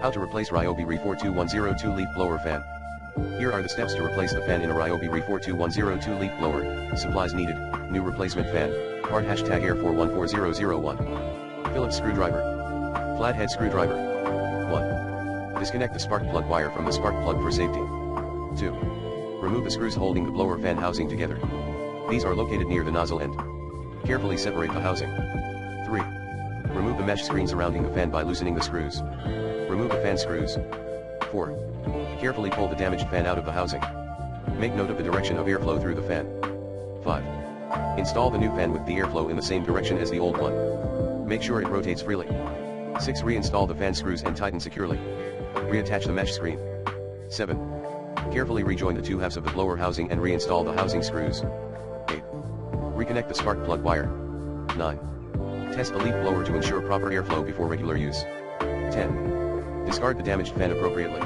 How to replace Ryobi RY42102 leaf blower fan. Here are the steps to replace the fan in a Ryobi RY42102 leaf blower. Supplies needed: new replacement fan, part #AIR414001. Phillips screwdriver. Flathead screwdriver. 1. Disconnect the spark plug wire from the spark plug for safety. 2. Remove the screws holding the blower fan housing together. These are located near the nozzle end. Carefully separate the housing. 3. Remove the mesh screen surrounding the fan by loosening the screws. Remove the fan screws. 4. Carefully pull the damaged fan out of the housing. Make note of the direction of airflow through the fan. 5. Install the new fan with the airflow in the same direction as the old one. Make sure it rotates freely. 6. Reinstall the fan screws and tighten securely. Reattach the mesh screen. 7. Carefully rejoin the two halves of the blower housing and reinstall the housing screws. 8. Reconnect the spark plug wire. 9. Test the leaf blower to ensure proper airflow before regular use. 10. Discard the damaged fan appropriately.